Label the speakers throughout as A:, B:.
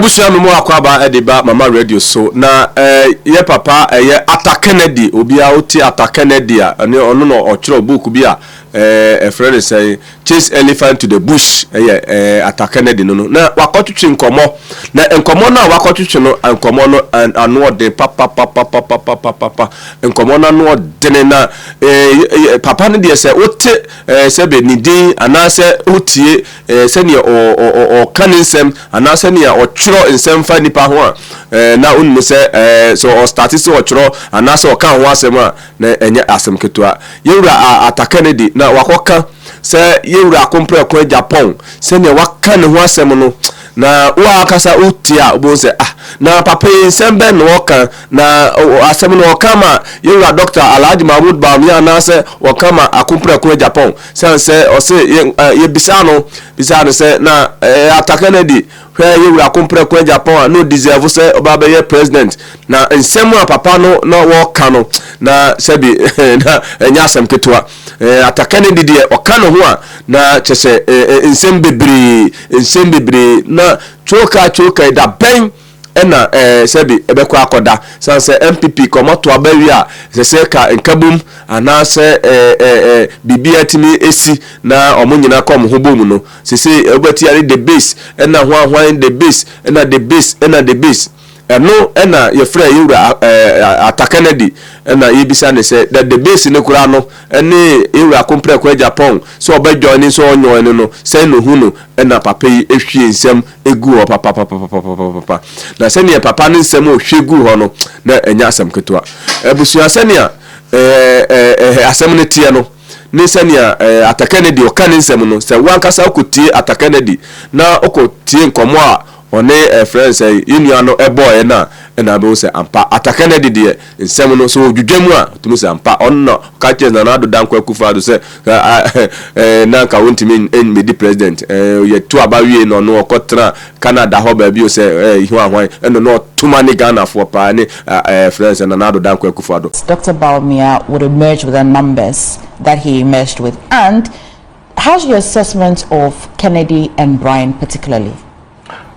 A: Ebusia no mo akwaba ediba mama radio so na ye papa ye Ata Kennedy obi a oti Ata Kennedy a ono no ochiro book bi a a friend say chase elephant to the bush Ata Kennedy no na wakotwetwe nkomo na nkomo na wakotwetwe no nkomo no anu de papa nkomo na no de na papa ne de say ote se be nidin anase otie se ne o kaninsem anase ne ochiro nsem fa nipa ho a na onmu se so o statistics ochiro anase o kan ho asem a na enye asem ketua yewura Ata Kennedy na wakoka se yewura akompre ko Japan se ne waka ne ho asem no na wa akasa utia obo se na papa nsem be no kan na asem no kama yewura Dr. Alhaji Mahmoud Bawumia na se wakama akompre ko Japan se o se ye bisano se na Ata Kennedy where you are compare ko Japan no deserve say oba be president na nsem a papa no na wo kano na sebi na enya asem ketua Ata Kennedy de oka no ho a na chese nsem bebre na choka da ben ena sebi ebekọ akoda sanse NPP komoto abawi a se ka nkabum ana se bibia timi esi na omunyina kom ho bom no se obati are the base ena ho the base ena the base eno ena ye frɛ yewura Ata Kennedy ena yebisa ne se the base ne kura no ene yewura kompre ko Japan so obajo ni so onyo ene no se no hu no ena papa yi ehwie nsem egu o papa na se ne papa ne nsem o hwegu ho no na enya asem ketua ebusua se ne asem ne tie no ne se ne Ata Kennedy o kan nsem no se wankasa okotie Ata Kennedy na okotie nkomo a one friend say union no boy na be say ampa Ata Kennedy de nsem no so dwudwam a tumu say ampa onno ka che na ado dan kwa Akufo-Addo say na ka wontimi en di president ye to abawie no no okotra Canada ho ba bi o say ihu ahwan eno no tuma ni Ghana for pa ni friends na ado dan kwa Akufo-Addo.
B: Dr. Bawumia would emerge with the numbers that he emerged with. And how's your assessment of Kennedy and Brian particularly?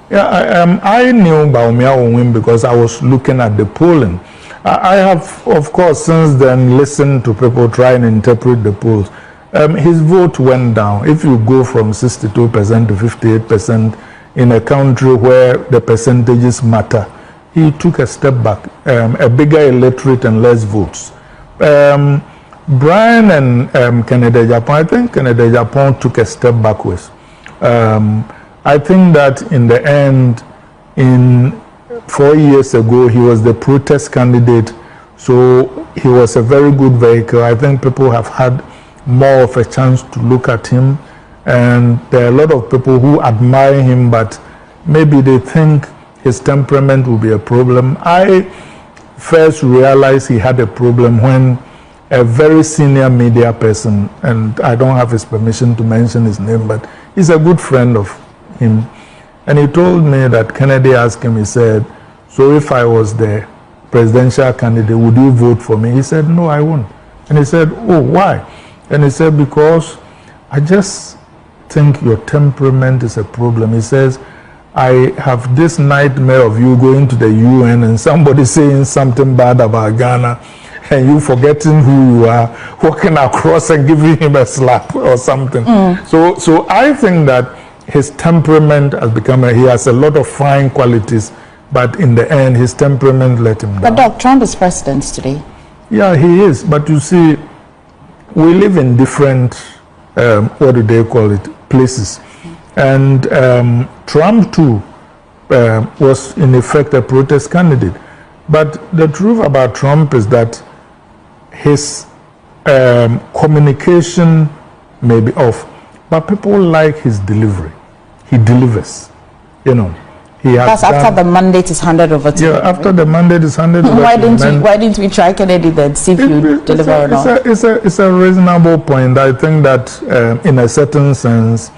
C: Yeah, I knew Bawumia would win because I was looking at the polling. I have, of course, since then listened to people try and interpret the polls. His vote went down. If you go from 62% to 58% in a country where the percentages matter, he took a step back, a bigger electorate and less votes. Brian and Kennedy Japan, I think Kennedy Japan took a step backwards. I think that in the end, 4 years ago, he was the protest candidate, so he was a very good vehicle. I think people have had more of a chance to look at him, and there are a lot of people who admire him, but maybe they think his temperament will be a problem. I first realized he had a problem when a very senior media person, and I don't have his permission to mention his name, but he's a good friend of him, and he told me that Kennedy asked him, he said, so if I was the presidential candidate, would you vote for me? He said, no, I won't. And he said, oh, why? And he said, because I just think your temperament is a problem. He says, I have this nightmare of you going to the UN and somebody saying something bad about Ghana and you forgetting who you are, walking across and giving him a slap or something. So I think that his temperament has become, he has a lot of fine qualities, but in the end, his temperament let him down.
B: But Doc, Trump is president today.
C: Yeah, he is. But you see, we live in different, what do they call it, places. And Trump too was in effect a protest candidate. But the truth about Trump is that his communication may be off, but people like his delivery. He delivers, you know.
B: That's after the mandate is handed over to him.
C: Yeah, after the mandate is handed over
B: to him. Why didn't we try Kennedy then, see if you deliver or not?
C: It's a reasonable point. I think that in a certain sense,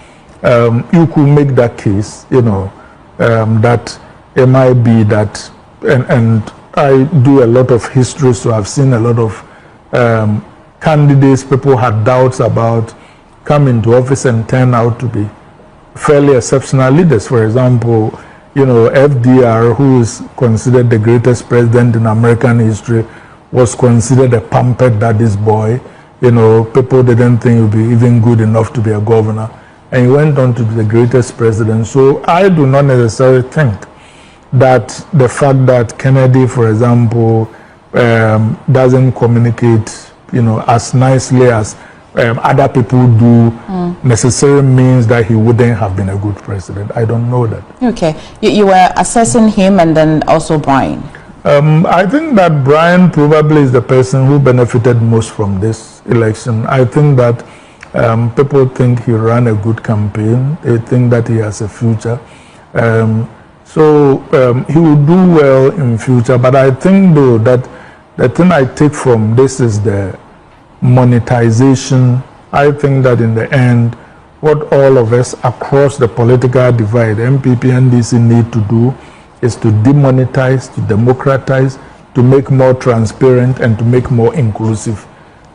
C: you could make that case, you know, that it might be that, and I do a lot of history, so I've seen a lot of candidates people had doubts about come into office and turn out to be fairly exceptional leaders. For example, FDR, who is considered the greatest president in American history, was considered a pampered daddy's boy. People didn't think he would be even good enough to be a governor. And he went on to be the greatest president. So I do not necessarily think that the fact that Kennedy, for example, doesn't communicate, as nicely as other people do, necessarily means that he wouldn't have been a good president. I don't know that.
B: Okay. You were assessing him and then also Brian.
C: I think that Brian probably is the person who benefited most from this election. I think that people think he ran a good campaign. They think that he has a future. So he will do well in future. But I think, though, that the thing I take from this is the monetization. I think that in the end, what all of us across the political divide, MPP and NDC, need to do is to demonetize, to democratize, to make more transparent and to make more inclusive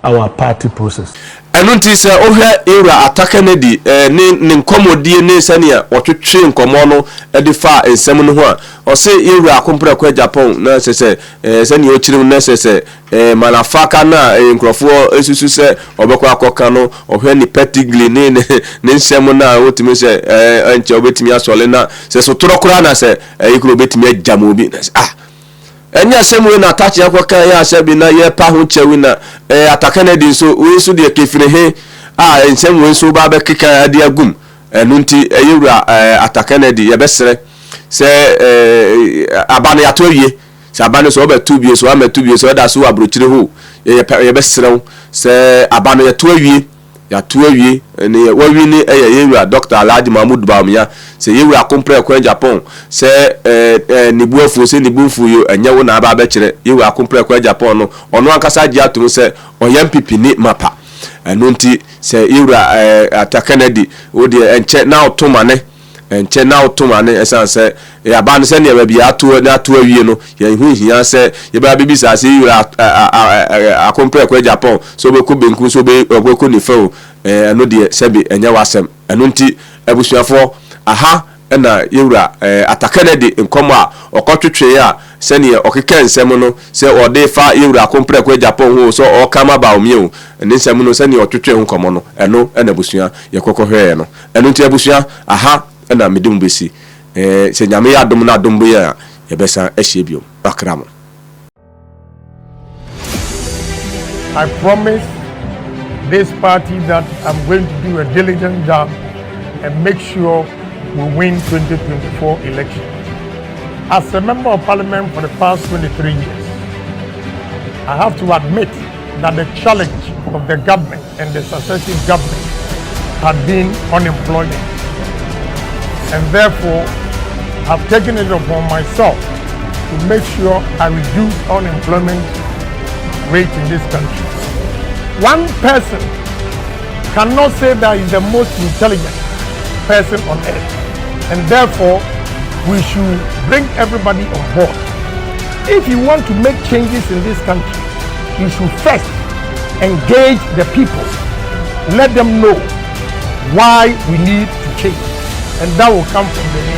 C: our party process.
A: ɛno nti sɛ ohwɛ era ataka na di ne nkomodie ne sɛnea wɔtwetwe nkomo no de fa ensɛm no ho a ɔse era akompra kwa Japan na sɛ sɛnea okyire na sɛ malafaka na nkrofo esusu sɛ ɔbɛkɔ akɔka no ohwɛ ni pedigree ne nsɛm na wotimi sɛ anche obetimi asɔle na sɛ so torokora na sɛ ikuro obetimi agyama obi enya semu na tachi akwaka ya asebi na ye pa ho chewi na ataka na di so we so de kefire he ensem we so ba be keka ade agum enu nti eyura ataka na di ye besere se abane ya to wie se abane so obetu bie so ametu bie so da so abrochire ho ye besere se abane ya to wie ya to awie ne wawi ni yewura Dr. Alhaji Mahmoud Bawumia se yewura kompre kwa Japan se ni buafu se ni bufu yo enyewo na aba kire yewura kompre kwa Japan no ono ankasa gi atum se oyampipi ni mapa eno nti se yewura ata Kennedy wo de enche na otomane enche na otomane esanse aba no se ne ba bia ato awie no ye hu hia se ye ba bibisa se yewura akompre kwa Japan so be ko benku so be ogweko ni fe eno de sebi enya wasem eno nti abusuafo aha na yewura ata Kennedy nkomo a okotwetwe ya sene okeka nsem no se ode fa yewura akompre kwa Japan ho so okama Bawumia o ne nsem no sene otwetwe nkomo no eno na abusua ye kokohwe no eno nti abusua aha na medum besi se nyame ya dom na dom ya ye besa ehye biom akramo.
D: I promise this party that I'm going to do a diligent job and make sure we win 2024 election. As a member of parliament for the past 23 years, I have to admit that the challenge of the government and the successive government had been unemployment. And therefore, I've taken it upon myself to make sure I reduce unemployment rate in this country. One person cannot say that he's the most intelligent person on earth, and therefore we should bring everybody on board. If you want to make changes in this country, you should first engage the people, let them know why we need to change, and that will come from the